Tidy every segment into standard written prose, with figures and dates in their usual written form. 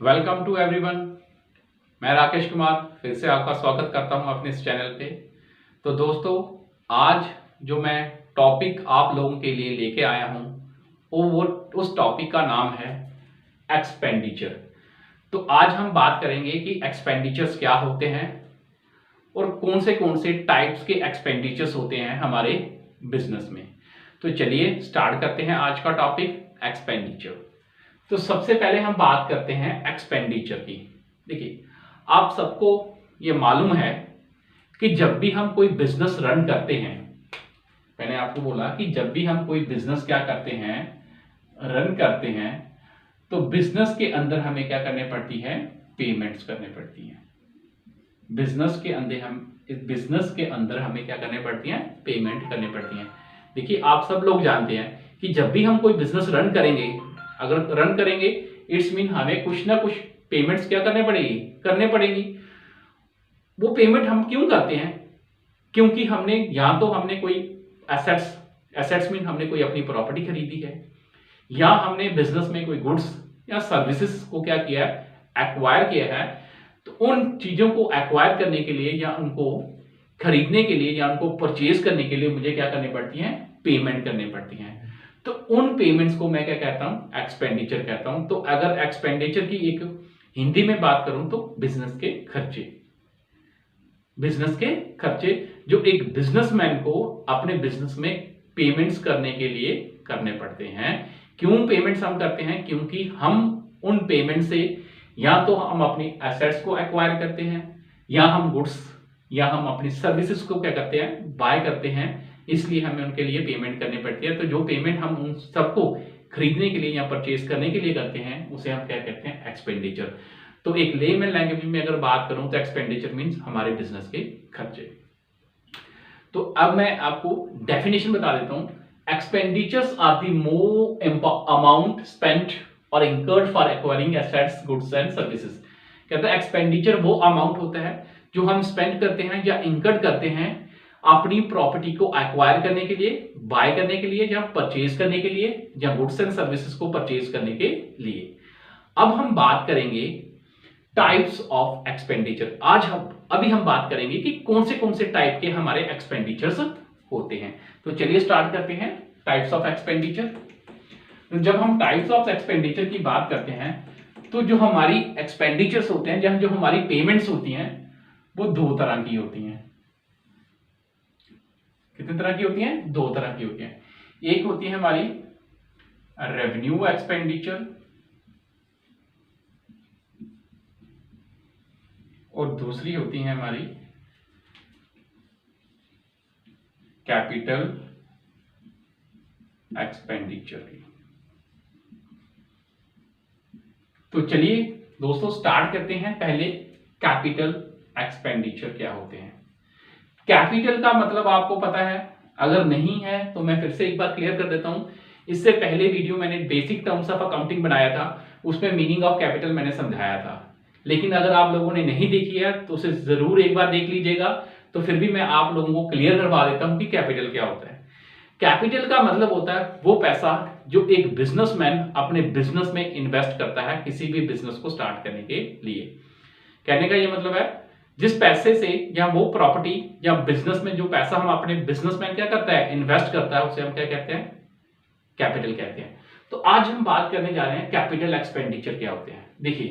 Welcome to everyone. मैं राकेश कुमार फिर से आपका स्वागत करता हूं अपने इस चैनल पे। तो दोस्तों, आज जो मैं टॉपिक आप लोगों के लिए लेके आया हूं वो उस टॉपिक का नाम है एक्सपेंडिचर। तो आज हम बात करेंगे कि एक्सपेंडिचर्स क्या होते हैं और कौन से टाइप्स के एक्सपेंडिचर्स होते हैं हमारे बिजनेस में। तो चलिए स्टार्ट करते हैं आज का टॉपिक एक्सपेंडिचर। तो सबसे पहले हम बात करते हैं एक्सपेंडिचर की। देखिए, आप सबको ये मालूम है कि जब भी हम कोई बिजनेस रन करते हैं, मैंने आपको बोला कि जब भी हम कोई बिजनेस क्या करते हैं, रन करते हैं, तो बिजनेस के अंदर हमें क्या करने पड़ती है, पेमेंट्स करने पड़ती हैं। बिजनेस के अंदर हमें क्या करने पड़ती है, पेमेंट करनी पड़ती है। देखिए, आप सब लोग जानते हैं कि जब भी हम कोई बिजनेस रन करेंगे, अगर रन करेंगे इट्स मीन हमें कुछ ना कुछ पेमेंट्स क्या करने पड़ेगी। वो पेमेंट हम क्यों करते हैं? क्योंकि हमने कोई एसेट्स मीन हमने कोई अपनी प्रॉपर्टी खरीदी है, या हमने बिजनेस में कोई गुड्स या सर्विसेज को क्या किया है, एक्वायर किया है। तो उन चीजों को एक्वायर करने के लिए या उनको खरीदने के लिए या उनको परचेज करने के लिए मुझे क्या करनी पड़ती है, पेमेंट करनी पड़ती है। तो उन पेमेंट्स को मैं क्या कहता हूं, एक्सपेंडिचर कहता हूं। तो अगर एक्सपेंडिचर की एक हिंदी में बात करूं तो बिजनेस के खर्चे जो एक बिजनेसमैन को अपने बिजनेस में पेमेंट्स करने के लिए करने पड़ते हैं। क्यों पेमेंट्स हम करते हैं? क्योंकि हम उन पेमेंट से या तो हम अपनी एसेट्स को एक्वायर करते हैं, या हम गुड्स या हम अपनी सर्विसेज को क्या करते हैं, बाय करते हैं। इसलिए हमें उनके लिए पेमेंट करनी पड़ती है। तो जो पेमेंट हम उन सबको खरीदने के लिए या परचेज करने के लिए करते हैं, उसे हम क्या कहते हैं, एक्सपेंडिचर। तो एक लेमैन लैंग्वेज में अगर बात करूं तो एक्सपेंडिचर मींस हमारे बिजनेस के खर्चे। तो अब मैं आपको डेफिनेशन बता देता हूं। Expenditures are the more amount spent or incurred for acquiring assets, goods and services. कहता है एक्सपेंडिचर वो अमाउंट होता है जो हम स्पेंड करते हैं या इंकर्ड करते हैं अपनी प्रॉपर्टी को एक्वायर करने के लिए, बाय करने के लिए, या परचेज करने के लिए, या गुड्स एंड सर्विसेज को परचेज करने के लिए। अब हम बात करेंगे टाइप्स ऑफ एक्सपेंडिचर। अभी हम बात करेंगे कि कौन से टाइप के हमारे एक्सपेंडिचर्स होते हैं। तो चलिए स्टार्ट करते हैं टाइप्स ऑफ एक्सपेंडिचर। जब हम टाइप्स ऑफ एक्सपेंडिचर की बात करते हैं, तो जो हमारी एक्सपेंडिचर्स होते हैं, जो हमारी पेमेंट्स होती हैं, वो दो तरह की होती हैं। कितनी तरह की होती हैं? दो तरह की होती हैं। एक होती है हमारी रेवेन्यू एक्सपेंडिचर, और दूसरी होती है हमारी कैपिटल एक्सपेंडिचर। तो चलिए दोस्तों स्टार्ट करते हैं। पहले कैपिटल एक्सपेंडिचर क्या होते हैं। कैपिटल का मतलब आपको पता है, अगर नहीं है तो मैं फिर से एक बार क्लियर कर देता हूं। इससे पहले वीडियो मैंने बेसिक टर्म्स ऑफ अकाउंटिंग बनाया था, उसमें मीनिंग ऑफ कैपिटल मैंने समझाया था। लेकिन अगर आप लोगों ने नहीं देखी है तो उसे जरूर एक बार देख लीजिएगा। तो फिर भी मैं आप लोगों को क्लियर करवा देता हूं कि कैपिटल क्या होता है। कैपिटल का मतलब होता है वो पैसा जो एक बिजनेसमैन अपने बिजनेस में इन्वेस्ट करता है किसी भी बिजनेस को स्टार्ट करने के लिए। कहने का ये मतलब है जिस पैसे से या वो प्रॉपर्टी या बिजनेस में जो पैसा हम अपने बिजनेसमैन क्या करता है, इन्वेस्ट करता है, उसे हम क्या कहते हैं, कैपिटल कहते हैं। तो आज हम बात करने जा रहे हैं कैपिटल एक्सपेंडिचर क्या होते हैं। देखिए,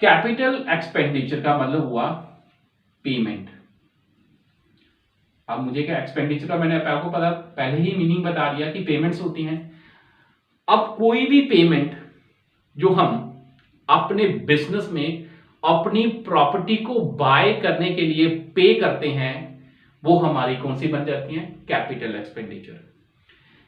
कैपिटल एक्सपेंडिचर का मतलब हुआ पेमेंट। अब मुझे क्या एक्सपेंडिचर का मैंने आपको पहले ही मीनिंग बता दिया कि पेमेंट्स होती हैं। अब कोई भी पेमेंट जो हम अपने बिजनेस में अपनी प्रॉपर्टी को बाय करने के लिए पे करते हैं, वो हमारी कौन सी बन जाती है, capital expenditure.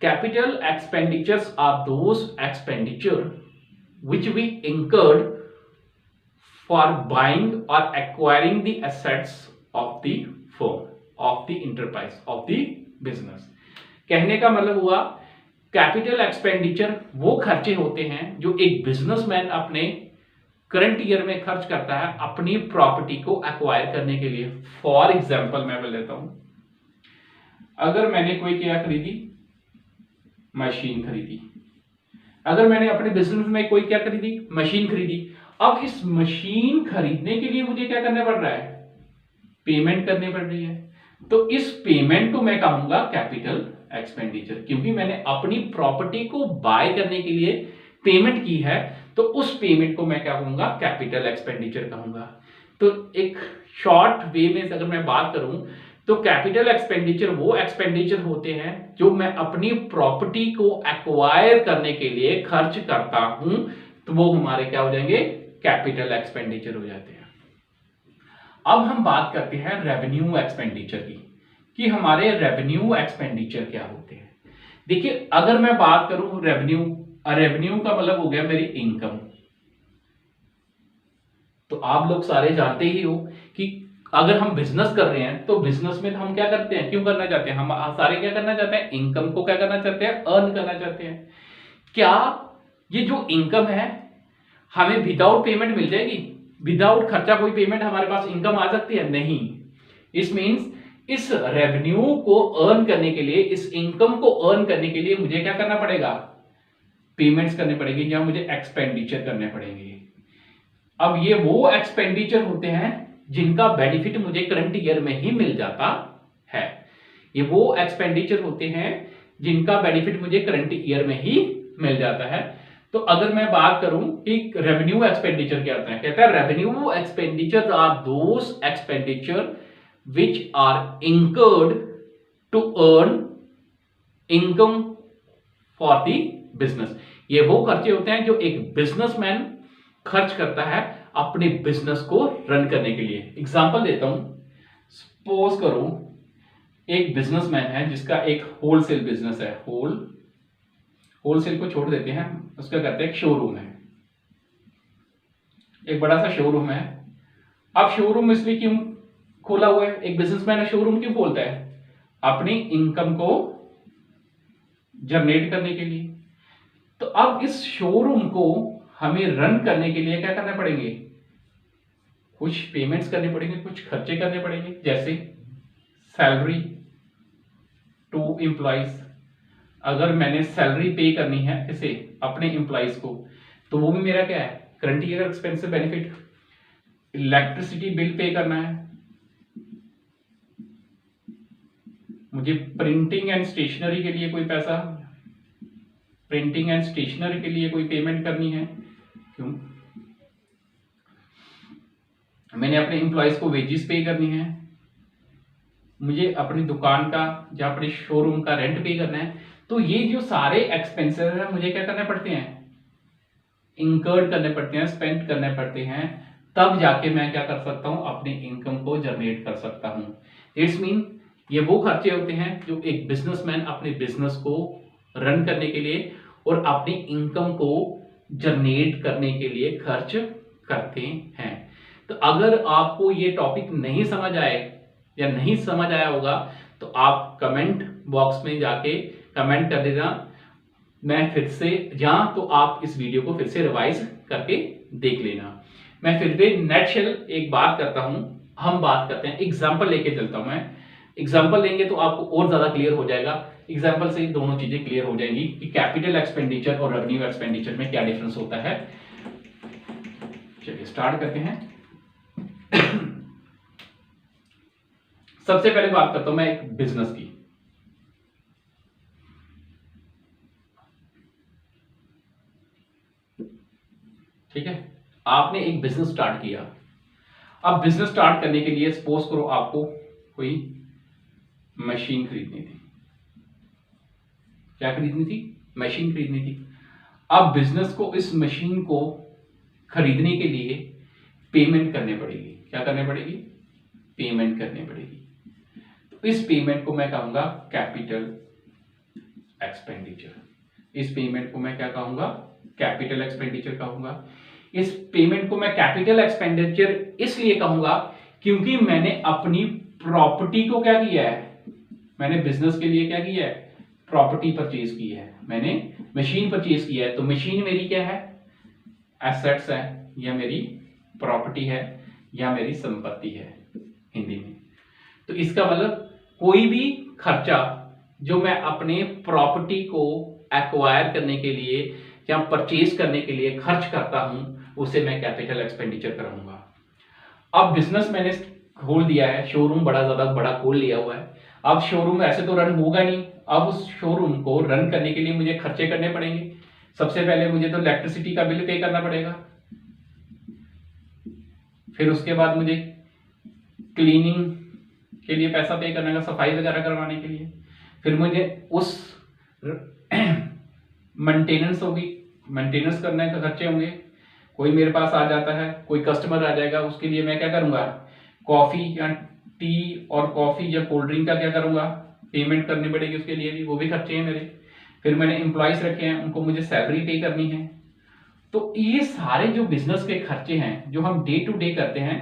Capital expenditures are those expenditure which we incurred for buying or acquiring the assets of the firm, of the enterprise, of the business। कहने का मतलब हुआ कैपिटल एक्सपेंडिचर वो खर्चे होते हैं जो एक बिजनेसमैन अपने करंट ईयर में खर्च करता है अपनी प्रॉपर्टी को एक्वायर करने के लिए। फॉर एग्जाम्पल मैं बोल देता हूं, अगर मैंने कोई क्या खरीदी, मशीन खरीदी। अगर मैंने अपने बिजनेस में कोई क्या खरीदी, मशीन खरीदी। अब इस मशीन खरीदने के लिए मुझे क्या करना पड़ रहा है, पेमेंट करनी पड़ रही है। तो इस पेमेंट को मैं कहूंगा कैपिटल एक्सपेंडिचर, क्योंकि मैंने अपनी प्रॉपर्टी को बाय करने के लिए पेमेंट की है, तो उस पेमेंट को मैं क्या कहूंगा, कैपिटल एक्सपेंडिचर कहूंगा। तो एक शॉर्ट वे में अगर मैं बात करूं तो कैपिटल एक्सपेंडिचर वो एक्सपेंडिचर होते हैं जो मैं अपनी प्रॉपर्टी को एक्वायर करने के लिए खर्च करता हूं, तो वो हमारे क्या हो जाएंगे, कैपिटल एक्सपेंडिचर हो जाते हैं। अब हम बात करते हैं रेवेन्यू एक्सपेंडिचर की, कि हमारे रेवेन्यू एक्सपेंडिचर क्या होते हैं। देखिए, अगर मैं बात करूं रेवेन्यू का मतलब हो गया मेरी इनकम। तो आप लोग सारे जानते ही हो कि अगर हम बिजनेस कर रहे हैं तो बिजनेस में हम क्या करते हैं, क्यों करना चाहते हैं, हम सारे क्या करना चाहते हैं, इनकम को क्या करना चाहते हैं, अर्न करना चाहते हैं। क्या ये जो इनकम है हमें विदाउट पेमेंट मिल जाएगी, विदाउट खर्चा कोई पेमेंट हमारे पास इनकम आ सकती है? नहीं। इस मींस इस रेवेन्यू को अर्न करने के लिए, इस इनकम को अर्न करने के लिए मुझे क्या करना पड़ेगा, पेमेंट्स करने पड़ेगी या मुझे एक्सपेंडिचर करने पड़ेंगे। अब ये वो एक्सपेंडिचर होते हैं जिनका बेनिफिट मुझे करंट ईयर में ही मिल जाता है। ये वो एक्सपेंडिचर होते हैं जिनका बेनिफिट मुझे करंट ईयर में ही मिल जाता है। तो अगर मैं बात करूं कि रेवेन्यू एक्सपेंडिचर क्या होता है, कहता है revenue expenditure are those expenditure which are incurred to earn income for the business। ये वो खर्चे होते हैं जो एक बिजनेसमैन खर्च करता है अपने बिजनेस को रन करने के लिए। एग्जांपल देता हूं, सपोज करो एक बिजनेसमैन है जिसका एक होलसेल बिजनेस है, होलसेल को छोड़ देते हैं, उसका कहते हैं एक शोरूम है, एक बड़ा सा शोरूम है। अब शोरूम इसलिए क्यों खोला हुआ है, एक बिजनेसमैन शोरूम क्यों खोलता है, अपनी इनकम को जनरेट करने के लिए। तो अब इस शोरूम को हमें रन करने के लिए क्या करने पड़ेंगे, कुछ पेमेंट्स करने पड़ेंगे, कुछ खर्चे करने पड़ेंगे, जैसे सैलरी टू एम्प्लॉइज। अगर मैंने सैलरी पे करनी है किसे, अपने एम्प्लॉइज को, तो वो भी मेरा क्या है, current year expense benefit. Electricity bill pay करना है, मुझे प्रिंटिंग एंड स्टेशनरी के लिए कोई पैसा, प्रिंटिंग एंड स्टेशनरी के लिए कोई पेमेंट करनी है, क्यों, मैंने अपने एम्प्लॉइज को वेजेस पे करनी है, मुझे अपनी दुकान का या अपने शोरूम का रेंट पे करना है। तो ये जो सारे एक्सपेंसेस हैं मुझे क्या करने पड़ते हैं, इंकर्ड करने पड़ते हैं, स्पेंड करने पड़ते हैं, तब जाके मैं क्या कर सकता हूं, अपनी इनकम को जनरेट कर सकता हूं। इट्स मीन ये वो खर्चे होते हैं जो एक बिजनेसमैन अपने बिजनेस को रन करने के लिए और अपनी इनकम को जनरेट करने के लिए खर्च करते हैं। तो अगर आपको ये टॉपिक नहीं समझ आए या नहीं समझ आया होगा तो आप कमेंट बॉक्स में जाके कमेंट कर देना, मैं फिर से, या तो आप इस वीडियो को फिर से रिवाइज करके देख लेना। मैं फिर भी नेटशेल एक बात करता हूं, हम बात करते हैं, एग्जाम्पल लेके चलता हूं मैं, एग्जाम्पल लेंगे तो आपको और ज्यादा क्लियर हो जाएगा। एग्जाम्पल से दोनों चीजें क्लियर हो जाएंगी कि कैपिटल एक्सपेंडिचर और रेवेन्यू एक्सपेंडिचर में क्या डिफरेंस होता है। चलिए स्टार्ट करते हैं। सबसे पहले बात करता हूं मैं एक बिजनेस की। ठीक है, आपने एक बिजनेस स्टार्ट किया। अब बिजनेस स्टार्ट करने के लिए सपोज करो आपको कोई मशीन खरीदनी थी। क्या खरीदनी थी, मशीन खरीदनी थी। अब बिजनेस को इस मशीन को खरीदने के लिए पेमेंट करने पड़ेगी। क्या करने पड़ेगी, पेमेंट करने पड़ेगी। तो इस पेमेंट को मैं कहूंगा कैपिटल एक्सपेंडिचर। इस पेमेंट को मैं क्या कहूंगा, कैपिटल एक्सपेंडिचर कहूंगा। इस पेमेंट को मैं कैपिटल एक्सपेंडिचर इसलिए कहूंगा क्योंकि मैंने अपनी प्रॉपर्टी को क्या किया है, मैंने बिजनेस के लिए क्या किया है, प्रॉपर्टी परचेज की है, मैंने मशीन परचेज किया है। तो मशीन मेरी क्या है, एसेट्स है, या मेरी प्रॉपर्टी है, या मेरी संपत्ति है हिंदी में। तो इसका मतलब कोई भी खर्चा जो मैं अपने प्रॉपर्टी को एक्वायर करने के लिए या परचेज करने के लिए खर्च करता हूं, उसे मैं कैपिटल एक्सपेंडिचर कहूंगा। अब बिजनेस मैंने खोल दिया है, शोरूम बड़ा ज्यादा बड़ा खोल लिया हुआ है। अब शोरूम ऐसे तो रन होगा नहीं, अब उस शोरूम को रन करने के लिए मुझे खर्चे करने पड़ेंगे। सबसे पहले मुझे तो इलेक्ट्रिसिटी का बिल पे करना पड़ेगा, फिर उसके बाद मुझे क्लीनिंग के लिए पैसा पे करने का, सफाई वगैरह करवाने के लिए, फिर मुझे उस मेंटेनेंस होगी, मेंटेनेंस करने का खर्चे होंगे। कोई मेरे पास आ जाता है, कोई कस्टमर आ जाएगा, उसके लिए मैं क्या करूंगा, कॉफी या टी और कॉफी या कोल्ड ड्रिंक का क्या करूंगा, पेमेंट करनी पड़ेगी, उसके लिए भी वो भी खर्चे हैं मेरे। फिर मैंने एम्प्लॉयज रखे हैं, उनको मुझे सैलरी पे करनी है। तो ये सारे जो बिजनेस के खर्चे हैं जो हम डे टू डे करते हैं,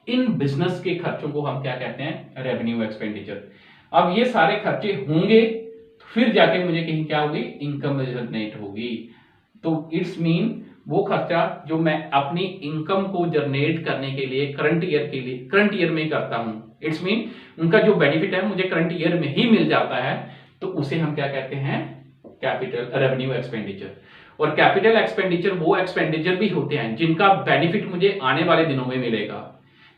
इन बिजनेस के खर्चों को हम क्या कहते हैं, रेवेन्यू एक्सपेंडिचर। अब ये सारे खर्चे होंगे फिर जाके मुझे कहीं क्या होगी, इनकम जनरेट होगी। तो इट्स मीन वो खर्चा जो मैं अपनी इनकम को जनरेट करने के लिए करंट ईयर में करता हूं, इट्स मीन उनका जो बेनिफिट है मुझे करंट ईयर में ही मिल जाता है, तो उसे हम क्या कहते हैं, कैपिटल रेवेन्यू एक्सपेंडिचर। और कैपिटल एक्सपेंडिचर वो एक्सपेंडिचर भी होते हैं जिनका बेनिफिट मुझे आने वाले दिनों में मिलेगा।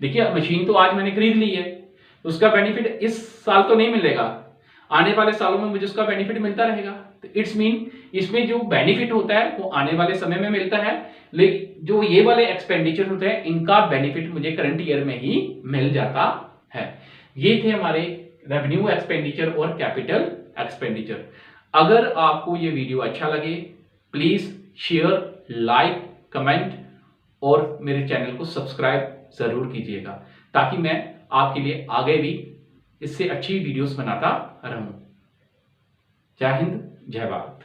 देखिए मशीन तो आज मैंने खरीद ली है, उसका बेनिफिट इस साल तो नहीं मिलेगा, आने वाले सालों में मुझे उसका बेनिफिट मिलता रहेगा। तो इट्स मीन इसमें जो बेनिफिट होता है वो आने वाले समय में मिलता है, लेकिन जो ये वाले एक्सपेंडिचर होते हैं इनका बेनिफिट मुझे करंट ईयर में ही मिल जाता है। ये थे हमारे रेवेन्यू एक्सपेंडिचर और कैपिटल एक्सपेंडिचर। अगर आपको ये वीडियो अच्छा लगे प्लीज शेयर, लाइक, कमेंट और मेरे चैनल को सब्सक्राइब जरूर कीजिएगा, ताकि मैं आपके लिए आगे भी इससे अच्छी वीडियोस बनाता रहूं। जय हिंद, जय भारत।